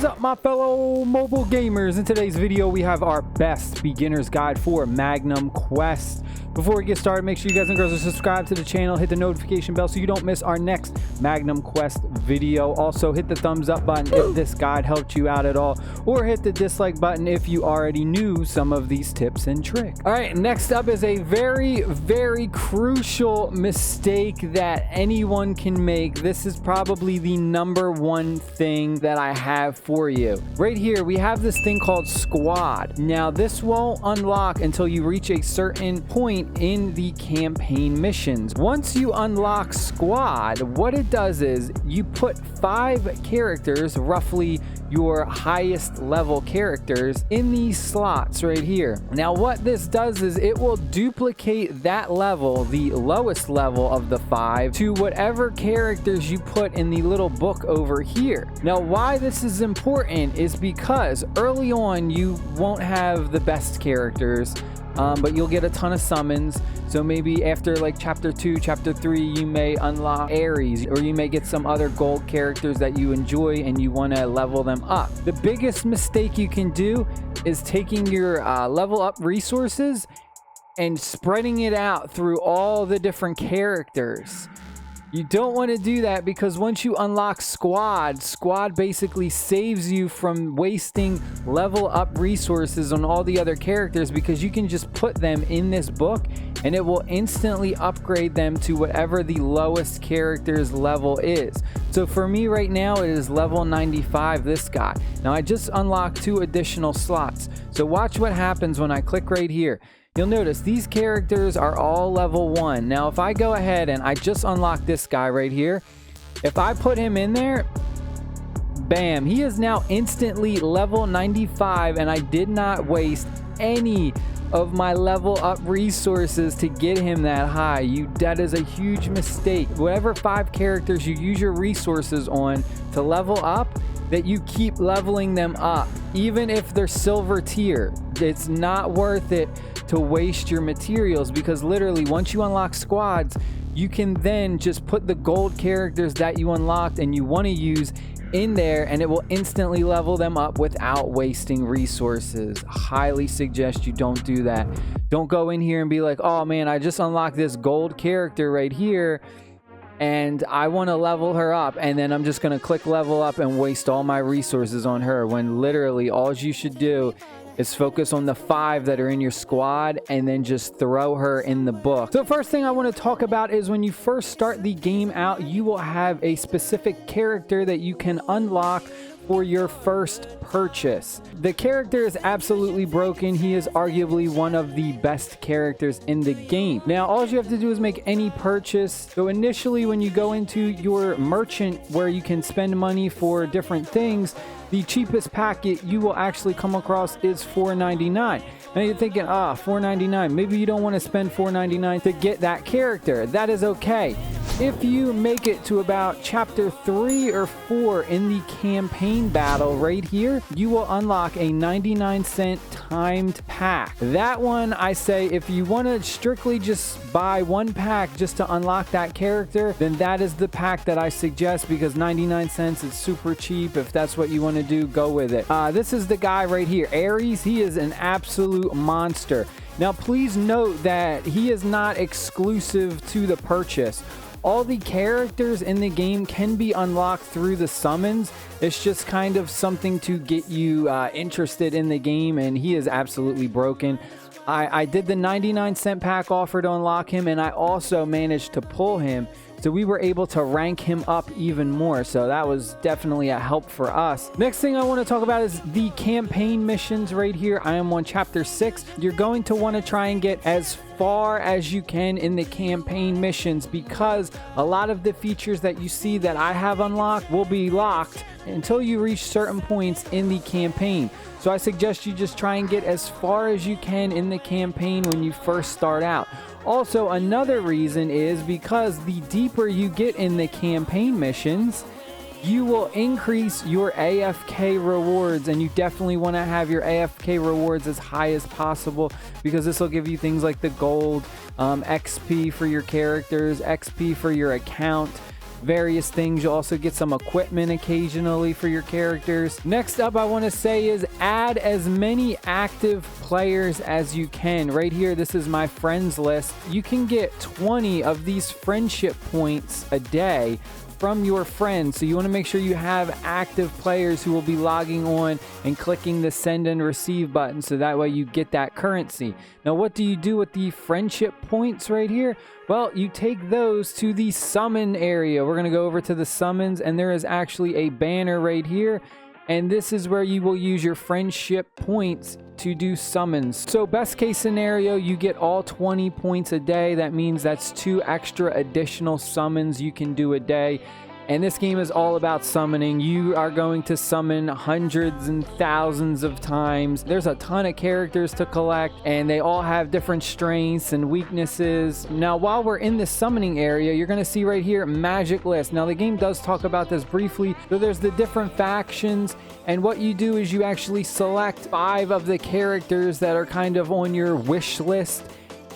up, my fellow mobile gamers? In today's video we have our best beginner's guide for Magnum Quest. Before we get started, make sure you guys and girls are subscribed to the channel, hit the notification bell so you don't miss our next Magnum Quest video. Also hit the thumbs up button if this guide helped you out at all, or hit the dislike button if you already knew some of these tips and tricks. All right, next up is a very crucial mistake that anyone can make. This is probably the #1 thing that I have for you. Right here we have this thing called squad. Now this won't unlock until you reach a certain point in the campaign missions. Once you unlock squad, what it does is you put 5 characters, roughly your highest level characters, in these slots right here. Now what this does is it will duplicate that level, the lowest level of the 5, to whatever characters you put in the little book over here. Now why this is important is because early on you won't have the best characters, but you'll get a ton of summons. So maybe after like chapter 2, chapter 3, you may unlock Ares, or you may get some other gold characters that you enjoy and you want to level them up. The biggest mistake you can do is taking your level up resources and spreading it out through all the different characters. You don't want to do that, because once you unlock squad basically saves you from wasting level up resources on all the other characters, because you can just put them in this book and it will instantly upgrade them to whatever the lowest character's level is. So for me right now it is level 95, this guy. Now I just unlocked 2 additional slots. So watch what happens when I click right here. You'll notice these characters are all level 1. Now if I go ahead and I just unlock this guy right here, if I put him in there, bam, he is now instantly level 95, and I did not waste any of my level up resources to get him that high. That is a huge mistake. Whatever 5 characters you use your resources on to level up, that you keep leveling them up, even if they're silver tier. It's not worth it to waste your materials, because literally once you unlock squads, you can then just put the gold characters that you unlocked and you want to use in there, and it will instantly level them up without wasting resources. Highly suggest you don't do that. Don't go in here and be like, oh man, I just unlocked this gold character right here and I want to level her up, and then I'm just going to click level up and waste all my resources on her, when literally all you should do is focus on the 5 that are in your squad and then just throw her in the book. So first thing I want to talk about is when you first start the game out, you will have a specific character that you can unlock for your first purchase. The character is absolutely broken. He is arguably one of the best characters in the game. Now all you have to do is make any purchase. So initially when you go into your merchant where you can spend money for different things, the cheapest packet you will actually come across is $4.99. Now you're thinking, $4.99. Maybe you don't want to spend $4.99 to get that character. That is okay. If you make it to about chapter 3 or 4 in the campaign battle right here, you will unlock a 99-cent timed pack. That one, I say, if you want to strictly just buy one pack just to unlock that character, then that is the pack that I suggest, because 99 cents is super cheap. If that's what you want to do, go with it. This is the guy right here, Ares. He is an absolute monster. Now please note that he is not exclusive to the purchase. All the characters in the game can be unlocked through the summons. It's just kind of something to get you interested in the game, and he is absolutely broken. I did the 99-cent pack offer to unlock him, and I also managed to pull him. So we were able to rank him up even more. So that was definitely a help for us. Next thing I want to talk about is the campaign missions right here. I am on chapter 6. You're going to want to try and get as far as you can in the campaign missions, because a lot of the features that you see that I have unlocked will be locked until you reach certain points in the campaign. So I suggest you just try and get as far as you can in the campaign when you first start out. Also, another reason is because the deeper you get in the campaign missions, you will increase your AFK rewards, and you definitely want to have your AFK rewards as high as possible, because this will give you things like the gold, XP for your characters, XP for your account, various things. You'll also get some equipment occasionally for your characters. Next up, I want to say is add as many active players as you can. Right here, this is my friends list. You can get 20 of these friendship points a day from your friends. So you want to make sure you have active players who will be logging on and clicking the send and receive button, so that way you get that currency. Now, what do you do with the friendship points right here? Well, you take those to the summon area. We're going to go over to the summons, and there is actually a banner right here. And this is where you will use your friendship points to do summons. So best case scenario, you get all 20 points a day. That means that's 2 extra additional summons you can do a day. And this game is all about summoning. You are going to summon hundreds and thousands of times. There's a ton of characters to collect, and they all have different strengths and weaknesses. Now, while we're in the summoning area, you're going to see right here, magic list. Now, the game does talk about this briefly. So there's the different factions, and what you do is you actually select 5 of the characters that are kind of on your wish list,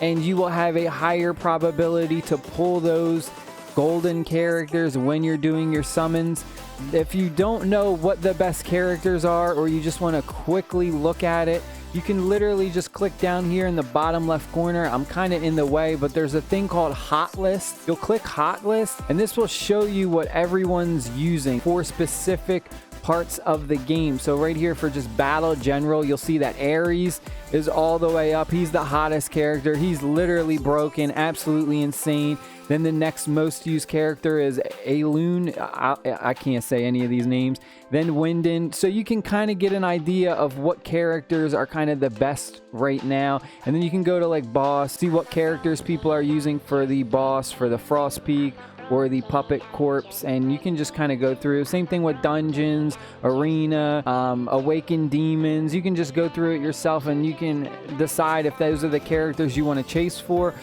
and you will have a higher probability to pull those golden characters when you're doing your summons. If you don't know what the best characters are, or you just want to quickly look at it, you can literally just click down here in the bottom left corner. I'm kind of in the way, but there's a thing called hot list. You'll click hot list, and this will show you what everyone's using for specific parts of the game. So right here for just battle general, you'll see that Ares is all the way up. He's the hottest character. He's literally broken, absolutely insane. Then the next most used character is Aloon. I can't say any of these names. Then Winden. So you can kind of get an idea of what characters are kind of the best right now. And then you can go to like boss, see what characters people are using for the boss, for the Frost Peak, or the Puppet Corpse, and you can just kind of go through. Same thing with dungeons, arena, awakened demons. You can just go through it yourself, and you can decide if those are the characters you want to chase for.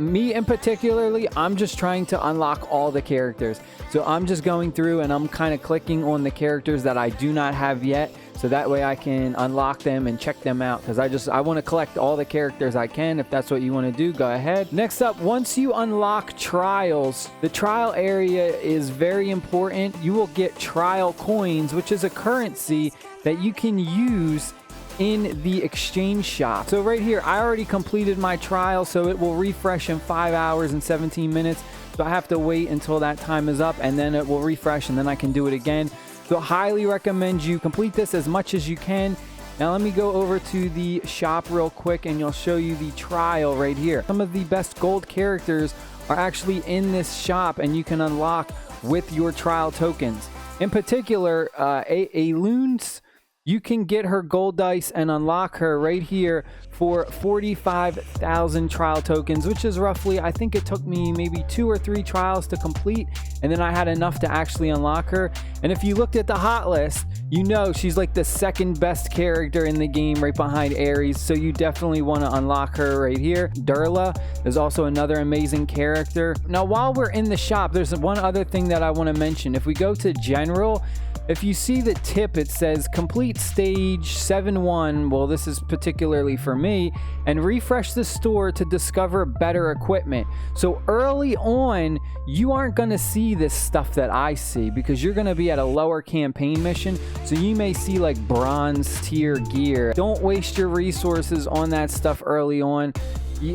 Me in particularly, I'm just trying to unlock all the characters. So I'm just going through and I'm kind of clicking on the characters that I do not have yet, so that way I can unlock them and check them out, because I want to collect all the characters I can. If that's what you want to do, go ahead. Next up, once you unlock trials, the trial area is very important. You will get trial coins, which is a currency that you can use in the exchange shop. So right here, I already completed my trial, so it will refresh in 5 hours and 17 minutes. So I have to wait until that time is up, and then it will refresh, and then I can do it again. So highly recommend you complete this as much as you can. Now let me go over to the shop real quick, and you'll show you the trial right here. Some of the best gold characters are actually in this shop, and you can unlock with your trial tokens. In particular, Aloon's, you can get her gold dice and unlock her right here for 45,000 trial tokens, which is roughly, I think it took me maybe 2 or 3 trials to complete, and then I had enough to actually unlock her. And if you looked at the hot list, you know she's like the second best character in the game, right behind Ares, so you definitely want to unlock her right here. Durla is also another amazing character. Now, while we're in the shop, there's one other thing that I want to mention. If we go to general, if you see the tip, it says complete stage 7-1. Well, this is particularly for me, and refresh the store to discover better equipment. So early on, you aren't going to see this stuff that I see, because you're going to be at a lower campaign mission. So you may see like bronze tier gear. Don't waste your resources on that stuff early on.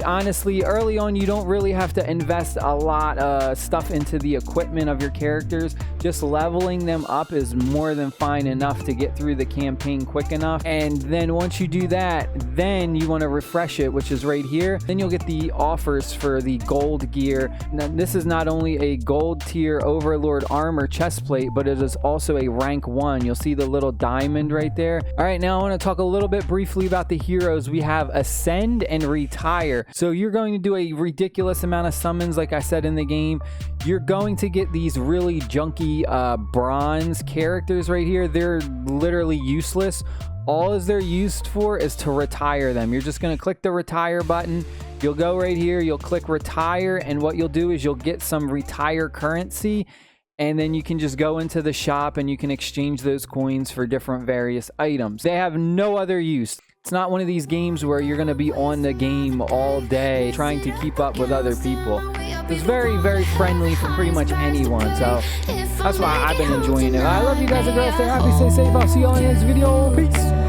Honestly, early on, you don't really have to invest a lot of stuff into the equipment of your characters. Just leveling them up is more than fine enough to get through the campaign quick enough. And then once you do that, then you want to refresh it, which is right here. Then you'll get the offers for the gold gear. Now, this is not only a gold tier Overlord armor chest plate, but it is also a rank 1. You'll see the little diamond right there. All right, now I want to talk a little bit briefly about the heroes. We have Ascend and Retire. So you're going to do a ridiculous amount of summons, like I said in the game. You're going to get these really junky bronze characters right here. They're literally useless. All they're used for is to retire them. You're just going to click the retire button. You'll go right here, you'll click retire, and what you'll do is you'll get some retire currency, and then you can just go into the shop and you can exchange those coins for different various items. They have no other use. It's not one of these games where you're gonna be on the game all day trying to keep up with other people. It's very, very friendly for pretty much anyone, so that's why I've been enjoying it. I love you guys and girls. Stay happy, stay safe. I'll see you all in the next video. Peace.